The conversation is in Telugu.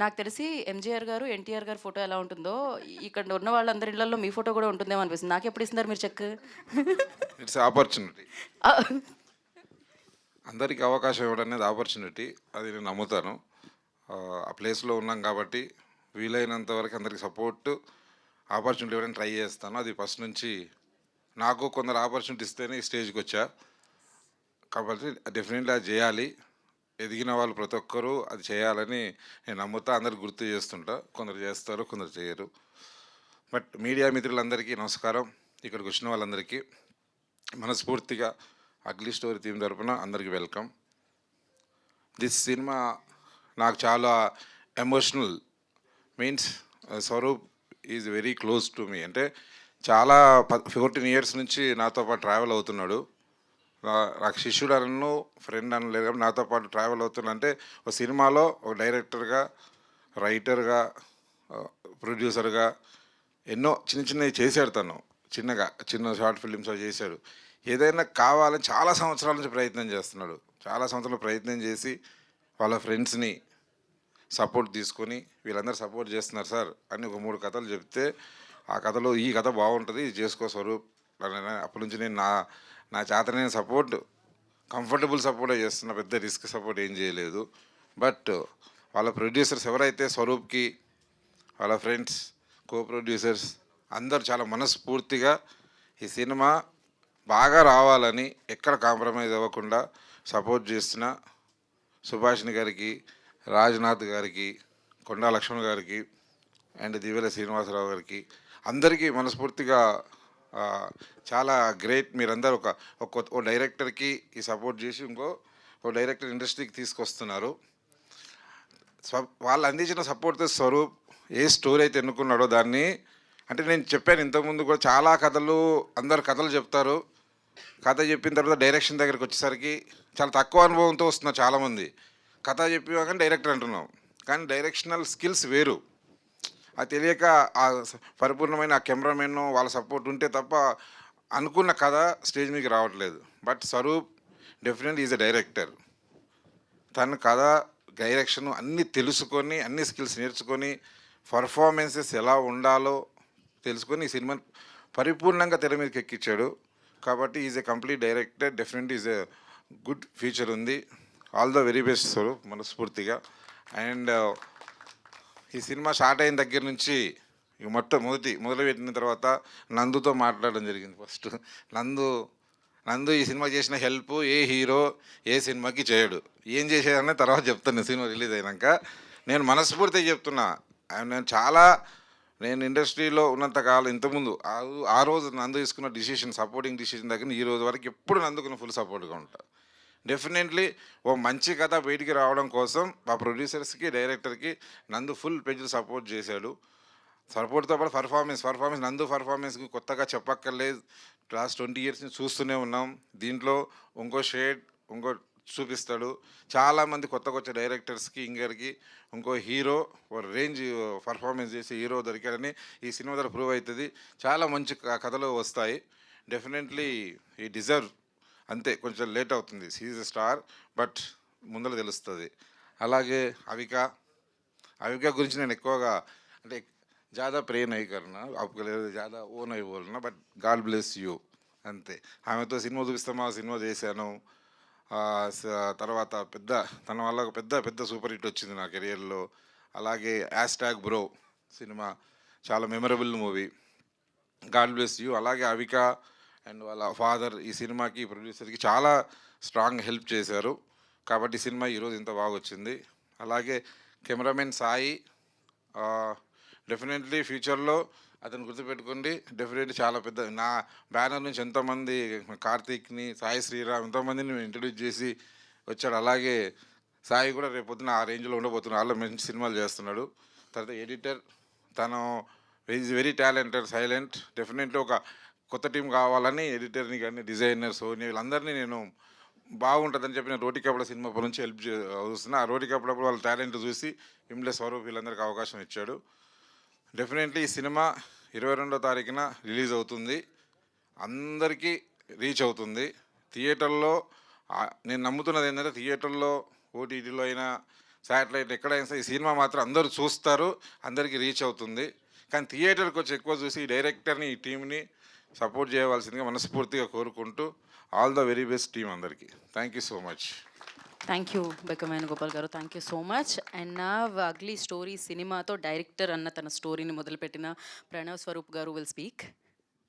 నాకు తెలిసి ఎంజీఆర్ గారు, ఎన్టీఆర్ గారి ఫోటో ఎలా ఉంటుందో, ఇక్కడ ఉన్న వాళ్ళందరి ఇళ్లల్లో మీ ఫోటో కూడా ఉంటుందేమో అనిపిస్తుంది. నాకెప్పుడు ఇస్తున్నారు మీరు చెక్? It's opportunity. ఆ! అందరికీ అవకాశం ఇవ్వడం అనేది ఆపర్చునిటీ. అది నేను నమ్ముతాను. ఆ ప్లేస్లో ఉన్నాం కాబట్టి వీలైనంత వరకు అందరికి సపోర్ట్ ఆపర్చునిటీ ఇవ్వడానికి ట్రై చేస్తాను. అది ఫస్ట్ నుంచి నాకు కొందరు ఆపర్చునిటీ ఇస్తేనే ఈ స్టేజ్కి వచ్చా. కాబట్టి డెఫినెట్లీ అది చేయాలి. ఎదిగిన వాళ్ళు ప్రతి ఒక్కరూ అది చేయాలని నేను నమ్ముతా. అందరికి గుర్తు చేస్తుంటా. కొందరు చేస్తారు, కొందరు చేయరు. బట్ మీడియా మిత్రులందరికీ నమస్కారం. ఇక్కడికి వచ్చిన వాళ్ళందరికీ మనస్ఫూర్తిగా అగ్లీ స్టోరీ టీమ్ తరపున అందరికీ వెల్కమ్. దిస్ సినిమా నాకు చాలా emotional. Means Swaroop is very close to me. అంటే చాలా 14 ఇయర్స్ నుంచి నాతో పాటు ట్రావెల్ అవుతున్నాడు. నాకు శిష్యుడు అనను, ఫ్రెండ్ అనలేదు కాబట్టి నాతో పాటు ట్రావెల్ అవుతున్నా. అంటే ఒక సినిమాలో ఒక డైరెక్టర్గా, రైటర్గా, ప్రొడ్యూసర్గా ఎన్నో చిన్న చిన్నవి చేశాడు. తను చిన్న షార్ట్ ఫిలిమ్స్ అవి చేశాడు. ఏదైనా కావాలని చాలా సంవత్సరాల నుంచి ప్రయత్నం చేస్తున్నాడు. చాలా సంవత్సరాలు ప్రయత్నం చేసి వాళ్ళ ఫ్రెండ్స్ని సపోర్ట్ తీసుకొని వీళ్ళందరూ సపోర్ట్ చేస్తున్నారు సార్ అని ఒక 3 కథలు చెప్తే, ఆ కథలో ఈ కథ బాగుంటుంది, ఇది చేసుకో స్వరూప్ అని అప్పటి నుంచి నేను నా చేతనైన సపోర్ట్, కంఫర్టబుల్ సపోర్టే చేస్తున్నా. పెద్ద రిస్క్ సపోర్ట్ ఏం చేయలేదు. బట్ వాళ్ళ ప్రొడ్యూసర్స్ ఎవరైతే స్వరూప్కి, వాళ్ళ ఫ్రెండ్స్, కో ప్రొడ్యూసర్స్ అందరూ చాలా మనస్ఫూర్తిగా ఈ సినిమా బాగా రావాలని ఎక్కడ కాంప్రమైజ్ అవ్వకుండా సపోర్ట్ చేస్తున్న సుభాషిణి గారికి, రాజ్నాథ్ గారికి, కొండా లక్ష్మణ్ గారికి అండ్ దివ్యల శ్రీనివాసరావు గారికి అందరికీ మనస్ఫూర్తిగా చాలా గ్రేట్. మీరందరూ ఒక డైరెక్టర్కి ఈ సపోర్ట్ చేసి ఒక డైరెక్టర్ ఇండస్ట్రీకి తీసుకొస్తున్నారు. వాళ్ళు అందించిన సపోర్ట్తో స్వరూప్ ఏ స్టోరీ అయితే ఎన్నుకున్నాడో దాన్ని, అంటే నేను చెప్పాను ఇంతకుముందు కూడా, చాలా కథలు అందరు కథలు చెప్తారు. కథ చెప్పిన తర్వాత డైరెక్షన్ దగ్గరికి వచ్చేసరికి చాలా తక్కువ అనుభవంతో వస్తున్నారు చాలామంది. కథ చెప్పివాగానే డైరెక్టర్ అంటున్నాం, కానీ డైరెక్షనల్ స్కిల్స్ వేరు. అది తెలియక ఆ పరిపూర్ణమైన ఆ కెమెరామెన్ వాళ్ళ సపోర్ట్ ఉంటే తప్ప అనుకున్న కథ స్టేజ్ మీకు రావట్లేదు. But Swaroop definitely is a director. తన కథ, డైరెక్షన్ అన్నీ తెలుసుకొని, అన్ని స్కిల్స్ నేర్చుకొని, పర్ఫార్మెన్సెస్ ఎలా ఉండాలో తెలుసుకొని ఈ సినిమాని పరిపూర్ణంగా తెర మీదకి ఎక్కించాడు. కాబట్టి is a complete director. Definitely is a good future ఉంది. All the very best Swaroop మనస్ఫూర్తిగా. అండ్ ఈ సినిమా స్టార్ట్ అయిన దగ్గర నుంచి మొదలుపెట్టిన తర్వాత నందుతో మాట్లాడడం జరిగింది. ఫస్ట్ నందు ఈ సినిమా చేసిన హెల్ప్ ఏ హీరో ఏ సినిమాకి చేయడు. ఏం చేసేదనే తర్వాత చెప్తాను సినిమా రిలీజ్ అయినాక. నేను మనస్ఫూర్తిగా చెప్తున్నా, నేను ఇండస్ట్రీలో ఉన్నంతకాలం ఇంతకుముందు ఆ రోజు నందు తీసుకున్న డిసిషన్, సపోర్టింగ్ డిసిషన్ దగ్గర ఈ రోజు వరకు ఎప్పుడు నందుకు ఫుల్ సపోర్ట్గా ఉంటా. డెఫినెట్లీ ఓ మంచి కథ బయటికి రావడం కోసం మా ప్రొడ్యూసర్స్కి, డైరెక్టర్కి నందు ఫుల్ పేజ్ సపోర్ట్ చేశాడు. సపోర్ట్తో పాటు పర్ఫార్మెన్స్ నందు పర్ఫార్మెన్స్కి కొత్తగా చెప్పక్కర్లేదు. లాస్ట్ 20 ఇయర్స్ నుంచి చూస్తూనే ఉన్నాం. దీంట్లో ఇంకో చూపిస్తాడు. చాలామంది కొత్త డైరెక్టర్స్కి, ఇంగర్కి ఇంకో హీరో రేంజ్ పర్ఫార్మెన్స్ చేసి హీరో దొరికాడని ఈ సినిమా ద్వారా ప్రూవ్ అవుతుంది. చాలా మంచి కథలు వస్తాయి. డెఫినెట్లీ ఈ డిజర్వ్. అంతే, కొంచెం లేట్ అవుతుంది. సీజ్ స్టార్, బట్ ముందర తెలుస్తుంది. అలాగే అవిక గురించి నేను ఎక్కువగా అంటే ज़्यादा प्रे नहीं करना, आपके लिए ज़्यादा वो नहीं बोलना, बट गाड ब्लेस यू అంతే. ఆమెతో సినిమా చూపిస్తామా, సినిమా చేశాను. తర్వాత తన వల్ల ఒక పెద్ద సూపర్ హిట్ వచ్చింది నా కెరియర్లో. అలాగే #బ్రో సినిమా చాలా memorable movie. God bless you. అలాగే అవిక అండ్ వాళ్ళ ఫాదర్ ఈ సినిమాకి, ప్రొడ్యూసర్కి చాలా స్ట్రాంగ్ హెల్ప్ చేశారు. కాబట్టి సినిమా ఈరోజు ఇంత బాగా వచ్చింది. అలాగే కెమెరామెన్ సాయి, డెఫినెట్లీ ఫ్యూచర్లో అతను గుర్తుపెట్టుకోండి. డెఫినెట్లీ చాలా పెద్ద నా బ్యానర్ నుంచి ఎంతోమంది, కార్తీక్ని, సాయి శ్రీరామ్ ఎంతోమందిని ఇంట్రడ్యూస్ చేసి వచ్చాడు. అలాగే సాయి కూడా రేపు పొద్దున ఆ రేంజ్లో ఉండబోతున్నాడు. వాళ్ళు మంచి సినిమాలు చేస్తున్నాడు. తర్వాత ఎడిటర్, తను is very talented, silent. Definitely ఒక కొత్త టీం కావాలని ఎడిటర్ని కానీ, డిజైనర్, సోని వీళ్ళందరినీ నేను బాగుంటుందని చెప్పి నేను రోటీ కపడ సినిమా నుంచి హెల్ప్ చూస్తున్నా. ఆ రోటీ కపడప్పుడు వాళ్ళ టాలెంట్ చూసి ఇమ్లే స్వరూప్ వీళ్ళందరికీ అవకాశం ఇచ్చాడు. డెఫినెట్లీ ఈ సినిమా 22వ తారీఖున రిలీజ్ అవుతుంది. అందరికీ రీచ్ అవుతుంది. థియేటర్లో నేను నమ్ముతున్నది ఏంటంటే, థియేటర్లో, ఓటీటీలో అయినా శాటిలైట్ ఎక్కడైనా సరే ఈ సినిమా మాత్రం అందరూ చూస్తారు, అందరికీ రీచ్ అవుతుంది. కానీ థియేటర్కి వచ్చి ఎక్కువ చూసి ఈ డైరెక్టర్ని, ఈ టీంని సపోర్ట్ చేయవలసిందిగా మనస్ఫూర్తిగా కోరుకుంటూ all the very best team అందరికీ. Thank you so much. Thank you బెక్కమైన గోపాల్ గారు, thank you so much. And నా అగ్లీ స్టోరీ సినిమాతో డైరెక్టర్ అన్న తన స్టోరీని మొదలుపెట్టిన ప్రణవ్ స్వరూప్ గారు విల్ స్పీక్.